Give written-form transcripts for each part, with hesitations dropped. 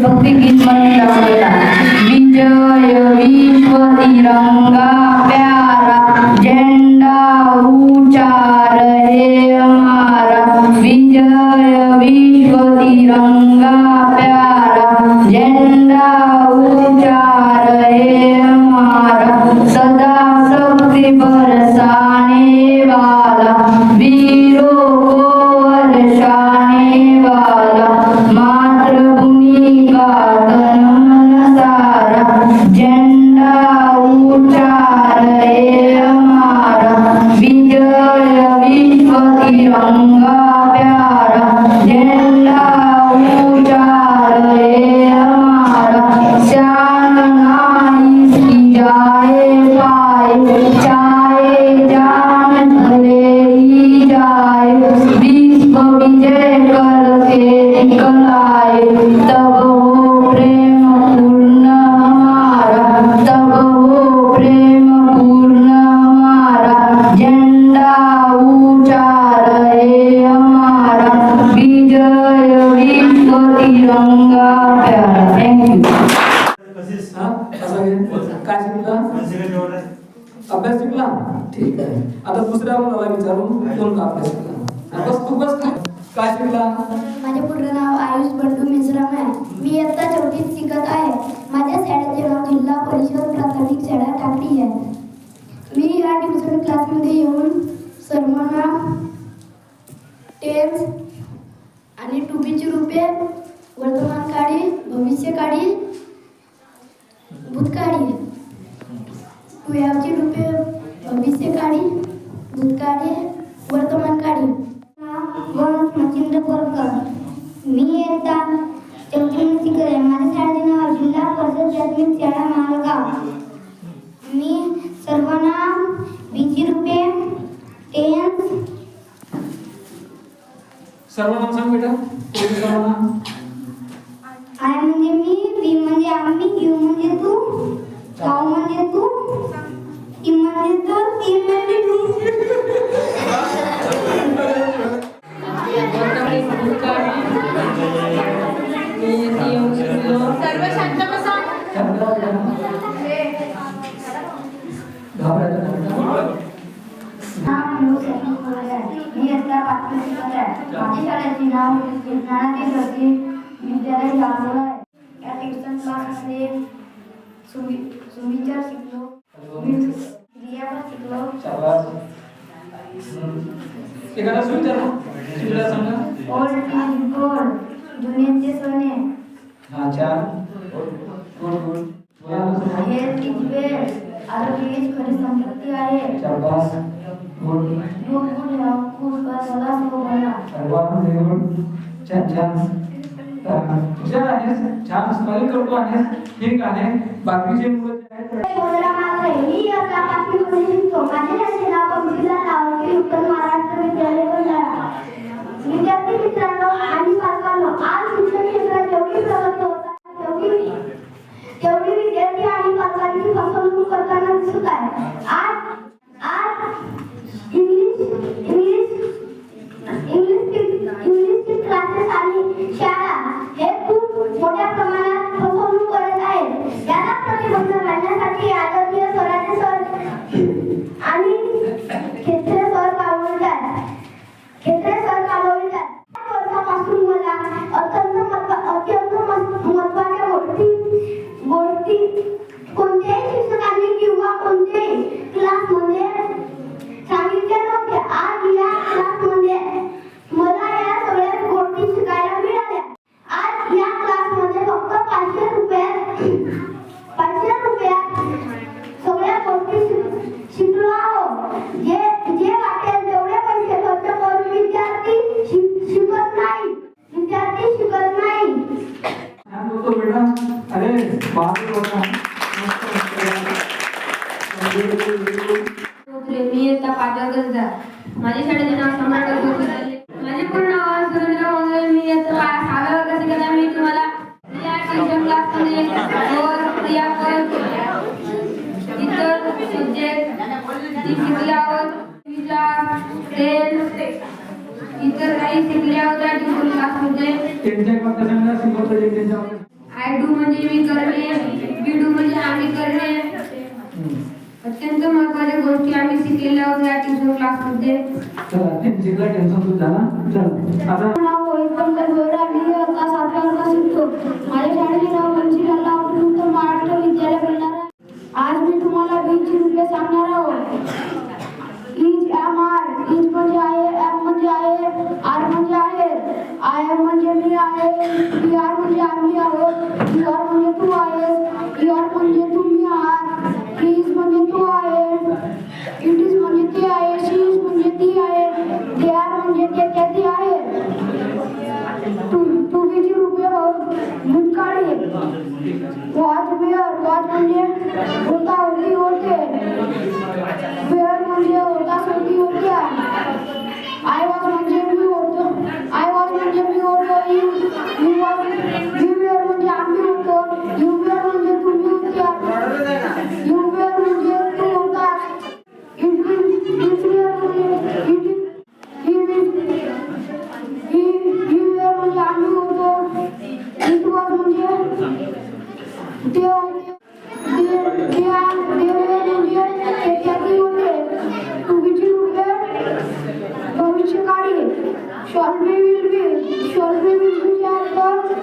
भक्तिगीत म्हणून दाखवला. विजय विश्व तिरंगा प्यारा झेंडा ऊंचा रहे हमारा. विजय विश्व तिरंगा प्यारा झेंडा ऊंचा रहे हमारा. सदा शक्ति बरसाने वाला वीरों को हर्षाने वाला. मातृभूमि का तन मन सारा झंडा ऊंचा रहे हमारा. विजय विश्व तिरंगा प्यारा झंडा ऊंचा रहे हमारा. शान नाई की जाए पाए चाहे जान भले ही जाए. विश्व विजय करके निकल आए तब हो प्रेम पूर्ण हमारा. तब हो प्रेम पूर्ण हमारा. झंडा ऊंचा रहे हमारा. विजय विश्व तिरंगा प्यारा. थँक्यू. काय शिकला? अभ्यास शिकला? ठीक आहे. आता दुसऱ्या मुलाला विचारू कोण का अभ्यास शिकला? बस तू बस. काय शिकला? माझे पूर्ण नाव आयुष बंडू मेश्राम आहे. मी इयत्ता 4थीत शिकत आहे. माझ्या शाळेचे नाव जिल्हा परिषद प्राथमिक शाळा टाकळी आहे. मी या ट्युशन क्लासमध्ये येऊन सर्वांना टेन्स आणि टुबीची रूपे, वर्तमानकाळी, भविष्यकाळी, भूतकाळी, टुयाची रूपे, भविष्यकाळी, भूतकाळी, वर्तमानकाळी. मच्छिंद्र कोरकर. मी इयत्ता 4थीत शिकत आहे. माझ्या शाळेचे नाव जिल्हा परिषद प्राथमिक शाळा मालगाव. मी सर्वांना बीची रूपे, टेन्स. सर्वनाम सांग बेटा. कोण सर्वनाम? आय म्हणजे मी, वी म्हणजे आम्ही, यू म्हणजे तू, काऊ म्हणजे तू, ती म्हणजे तू, ती म्हणजे तू. सर्व शांत बसा. मी इयत्ता 5वीत शिकत आहे. माझ्या शाळेचे नाव ज्ञानातील रती विद्यालय लागलो आहे. या ट्युशन क्लासमध्ये सुविचार शिकलो, क्रियापद शिकलो. एखादा सुविचार सांगा. Old is gold. जुन्याचे सोने. हा, छान. गुड. Health is wealth. आरोग्य हीच खरी संपत्ती आहे. शाबास. गुड. गुड हेल्थ का सदा सुख बना. छान. हुशार आहेस. छान स्माइल करतो आहेस. ठीक आहे. बाकीचे मुलं जे आहेत बोलला मात्र मी आता 5वीमध्ये शिकतो. माझ्या शाळेचे नाव पंकजा नावकी उत्तर महाराष्ट्र विद्यालय भंडारा. विद्यार्थी मित्रांनो आणि पालकांनो, आज शिक्षण क्षेत्रात जेवढी प्रगती होत आहे तेवढी विद्यार्थी आणि पालकांची फसवणूक करताना दिसत आहे. आज इंग्लिश क्लासेस आणि शाळा हे खूप मोठ्या प्रमाणात फसवणूक करत आहेत. याला प्रतिबंध घालण्यासाठी आदरणीय स्वराज्य सर आणि खेत्रे सर कामवितात. वर्षापासून मला अत्यंत महत्त्वाच्या गोष्टी कोणत्याही शिक्षकांनी किंवा कोणत्याही क्लासमध्ये सांगितल्या नव्हत्या. आज या क्लासमध्ये मला या सगळ्या गोष्टी शिकायला मिळाल्या. आज या क्लासमध्ये फक्त 500 रुपयात सगळ्या गोष्टी शिकलो आहोत. जे वाटेल तेवढे पैसे खर्च करून विद्यार्थी शिकत नाही. बेटा. अरे मी इयत्ता 5वीत गरजा. माझ्या शाळेचे नाव सम्राट विद्यालय. माझे पूर्ण नाव सुरेंद्र मोहोळ. मी इयत्ता 6व्या वर्गात शिकत आहे. मी तुम्हाला या ट्युशन क्लासमध्ये क्रियापद, इतर सब्जेक्ट शिकले आहोत. विचार, टेन्स, इतर काही शिकले आहोत या ट्युशन क्लासमध्ये. त्यांच्या आय डू म्हणजे मी करणे, वी डू म्हणजे आम्ही करणे. अत्यंत महत्त्वाच्या गोष्टी आम्ही शिकलेल्या आहोत या ट्युशन क्लासमध्ये. चला टेन्शन दूर झाला. चला आता नाव मोहित पंकज गोरा. मी आता 7व्या वर्गात शिकतो. माझ्या शाळेचे नाव मुन्शीलाल उत्तर महाराष्ट्र विद्यालय भंडारा. आज मी तुम्हाला बीची रूपे सांगणार आहोत. Is M R. इज म्हणजे आहे, एम म्हणजे आहे, आर म्हणजे आहे, आय एम म्हणजे मी आहे, पी आर म्हणजे आम्ही आहोत, यू आर म्हणजे तू आहेस, यू आर म्हणजे तुम्ही आहात, ही इज म्हणजे तू आहे, इट इज म्हणजे ती आहे, शी इज म्हणजे ती आहे, दे आर म्हणजे ते ती आहे. टू बीची रूपे भूतकाळी. Was were. वॉच म्हणजे होता होती होते, वेअर म्हणजे होता होती होत्या. आय वॉज म्हणजे मी होतो, आय वॉज म्हणजे मी होतो, यू वॉज वी वेअर म्हणजे आम्ही होतो, यू वेअर म्हणजे तुम्ही होत्या, यू वेअर म्हणजे तू होतास, इट वेअर म्हणजे ही वेअर म्हणजे आम्ही होतो, इट वॉज म्हणजे ते होते, भविष्यकाळी. Shall be will be. Shall be will be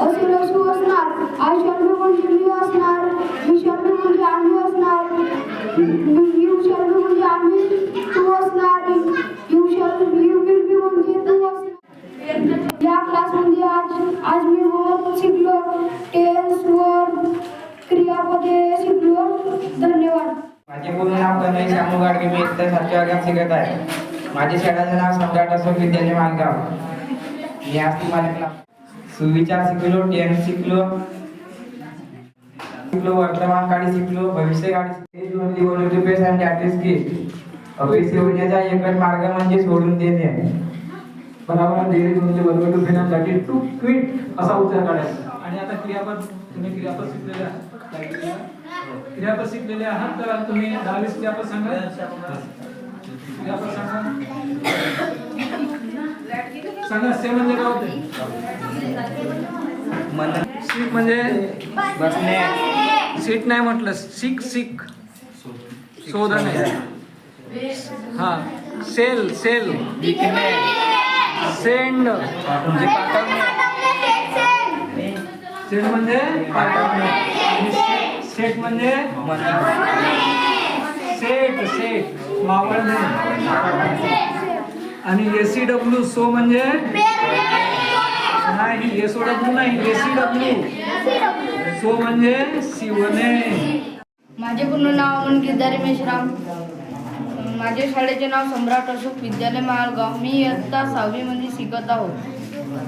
असेल असू असणार. आय शॉल बी म्हणजे मी असणार, वी शॉल बी म्हणजे आम्ही असणार, यू शॉल बी म्हणजे आम्ही तू असणार, यू विल बी म्हणजे तू असणार. या क्लासमध्ये आज मी वर्ब शिकलो, टेन्स, वर्ब, क्रियापदे शिकलो. धन्यवाद. माझे पूर्ण नाव गणेश शामू गाडगे. मी इयत्ता 7व्या वर्गात शिकत आहे. माझे शाळेचे नाव सम्राट अशोक विद्यालय मालगाव. मी आज तुम्हाला सुविचार शिकलो, टेन्स शिकलो, वर्तमान काळी शिकलो, भविष्य काळी. अपयशी होण्याचा एकच मार्ग म्हणजे सोडून देणे. बरोबर. देरी म्हणजे वर्ग टू फेण्यासाठी टू क्विट असा उच्चार काढायचा. आणि आता क्रियापद, तुम्ही क्रियापद शिकलेले आहात. क्रियापद शिकलेले आहात तर तुम्ही 10-20 क्रियापद सांगा. क्रियापद सांगा. से म्हणजे काय होते? सीट म्हणजे बसणे. सीट नाही म्हटलं, सीक शोधणे. हा. सेल विकणे. सेंड. म्हणजे पाठवणे. सेंड म्हणजे सेट म्हणजे सेट वापरणे. आणि SEW सो म्हणजे नाही, SOW नाही, SEW सो म्हणजे शिवणे. माझे पूर्ण नाव अमन गिरधारी मेश्राम. माझ्या शाळेचे नाव सम्राट अशोक विद्यालय मालगाव. मी इयत्ता 6वी मध्ये शिकत आहोत.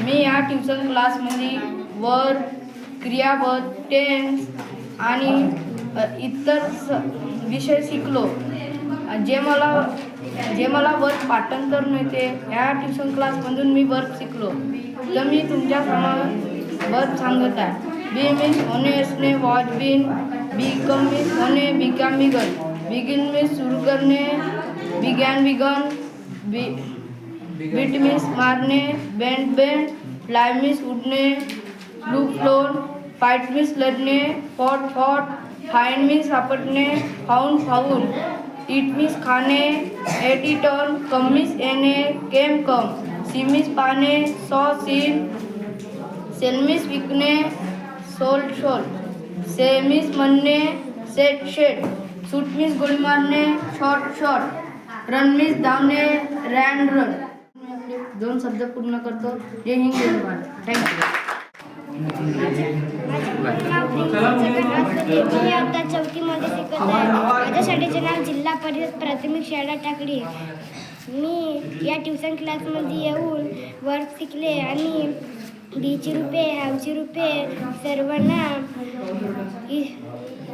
मी या ट्युशन क्लासमध्ये वर्ब, क्रियापद, टेन्स आणि इतर विषय शिकलो. जे मला वर्ब पाठांतर मिळते या ट्युशन क्लासमधून मी वर्ब शिकलो. तर मी तुमच्यासमोर वर्ब सांगत आहे. बी मीन्स होणे असणे, वॉज बीन. बिकम मीन्स होणे, बिकम बिगन. बिगिन मीन्स सुरू करणे, बिगॅन बिगन. बीट मीन्स मारणे, बेंड. फ्लाय मीन्स उडणे, फ्लोन. फाईट मीन्स लढणे, फॉट. फाइंड मीन्स सापडणे, फाउंड. ईट मीन्स खाणे, एट इटन. कम मीन्स येणे, कम. सी मीन्स पाने, सॉ सीन. सेल मीन्स विकणे, सोल. से मीन्स म्हणणे, सेट. शूट मीन्स गोळी मारणे, शॉट. रन मीन्स धावणे, रन. 2 शब्द पूर्ण करतो. जय हिंद, जय भारत. थँक्यू. मी आता 4थी मध्ये शिकत आहे. माझ्या शाळेचे नाव जिल्हा परिषद प्राथमिक शाळा टाकळी. मी या ट्युशन क्लासमध्ये येऊन वर्ब शिकले आणि बीची रूपे, हॅवची रूपे, सर्वनाम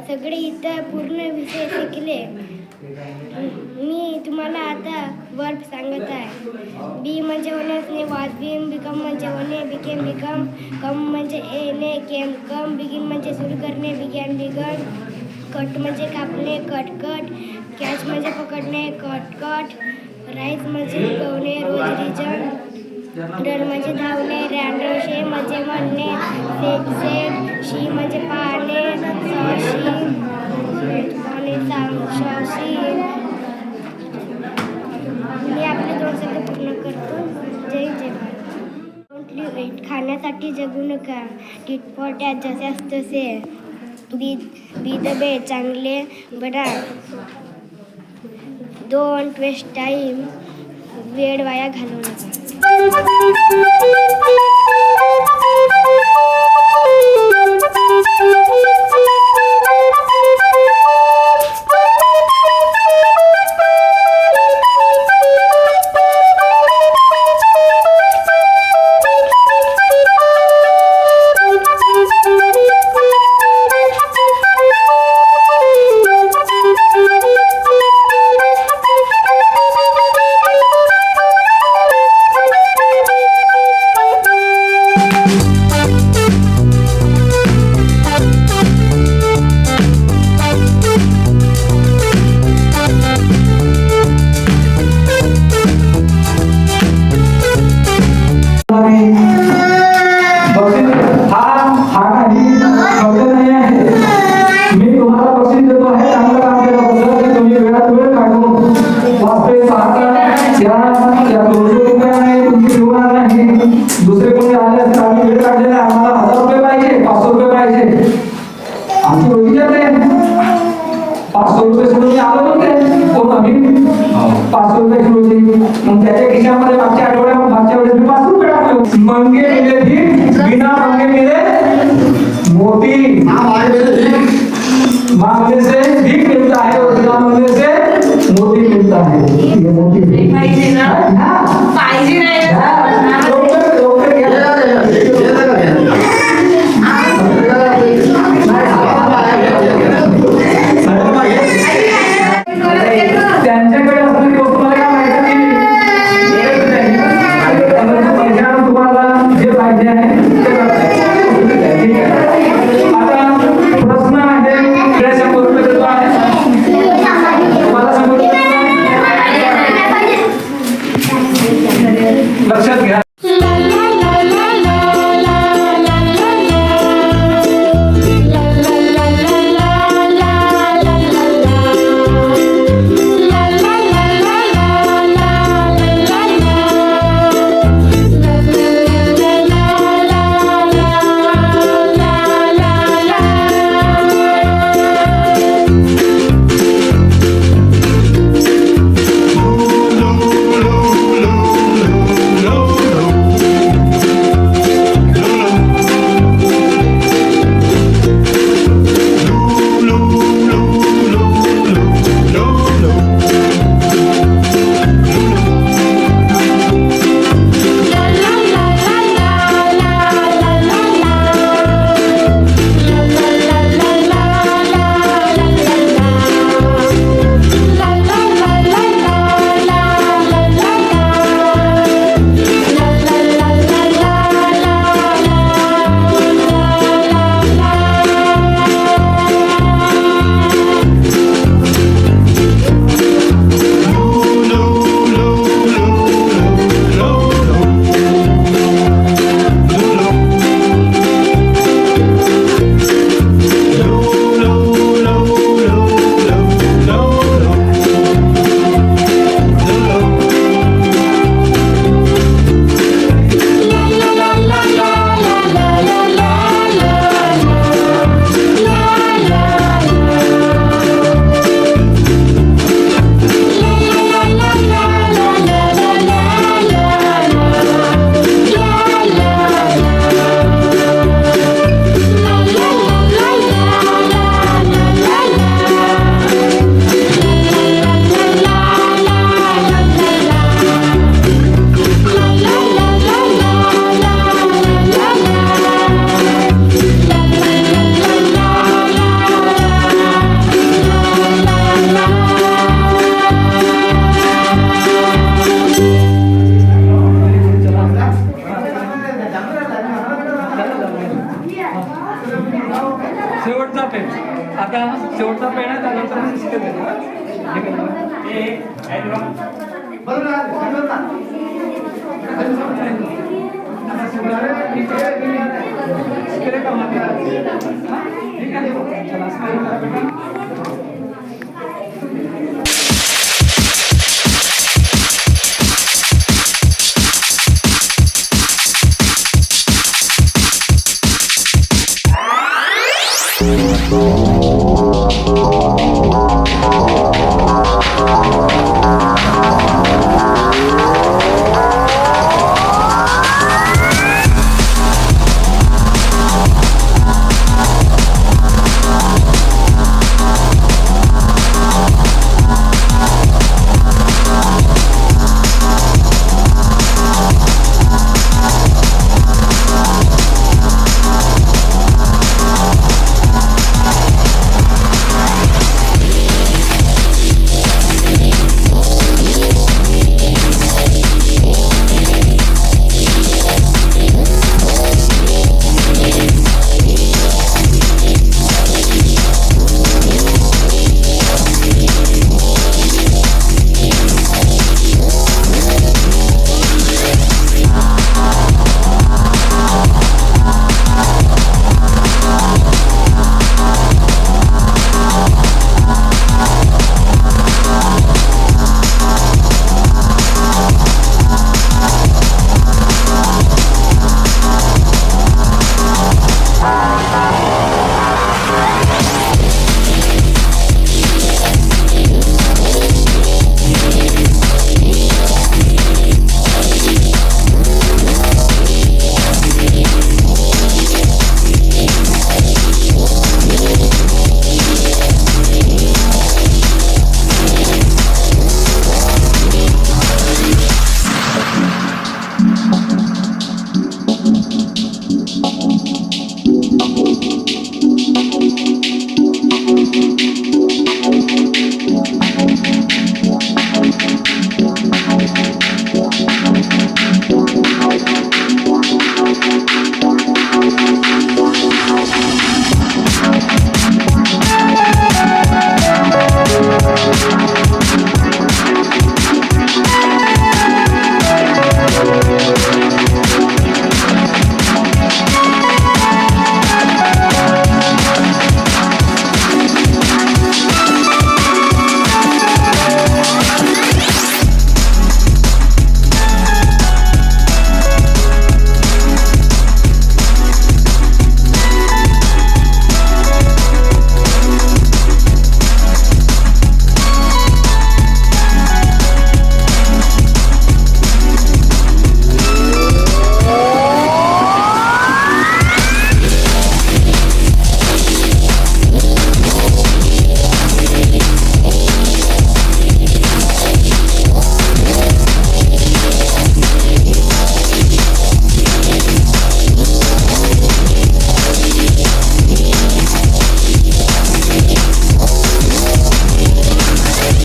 सगळे इतर पूर्ण विषय शिकले. मी तुम्हाला आता वर्ब सांगत आहे. बी म्हणजे होणे असणे, वॉज बीन. बिकम म्हणजे होणे, बिकेम बिकम. कम म्हणजे येणे, केम कम. बिगिन म्हणजे सुरू करणे, बिगॅन बिगन. कट म्हणजे कापणे, कट. कॅच म्हणजे पकडणे, कट. राईज म्हणजे उगवणे, रोज. रिजन रन म्हणजे धावणे, रॅन्डोशे म्हणजे म्हणणे, सेट सेट, शी म्हणजे पाहणे, सशी आणि शशी. मी आपले 2 शब्द पूर्ण करतो. जय जय भारत. Don't live it. खाण्यासाठी जगू नका. टिट फॉर टॅट, जसे तसे. बी द बे, चांगले बडा. डोंट वेस्ट टाईम, वेळ वाया घालवू नका. हा काही शब्द नाही आहे. मी तुम्हाला बक्षीस देतो आहे चांगलं काम केल्याबद्दल. तुम्ही वेळात वेळ काढून वास्तविक पाहता या 200 रुपयाने तुमची जीवनात नाही. दुसरे कोणी आले असते आम्ही वेळ काढलेला आहे. आम्हाला 1000 रुपये पाहिजे, 500 रुपये पाहिजे. आमची रोजी जाते. 500 रुपये सोडून मी आलो नव्हते. कोण आम्ही 500 रुपये रोजी. मग त्याच्या खिशामध्ये मागच्या वेळेस मी 5 रुपये टाकले. मंगे मिले भीक, बिना मंगे मिले मोती. मांगने से भीख मिलता है और बिना मांगने से मोती मिलता है. ये मोती पाहिजे ना. पाहिजे नाही. त्यांच्याकडे असलेली वस्तू मला काय माहिती की तुम्हाला जे पाहिजे आहे ते ठीक आहे. आता प्रश्न आहे. 100 रुपये देतो आहे. तुम्हाला 100 रुपये लक्षात घ्या. शेवटचा पेन. आता शेवटचा पेन आहे त्यानंतर शिकत आहे. आता सुधारे इकडे का म्हणतात? ठीक आहे चला स्माईल करा बेटा.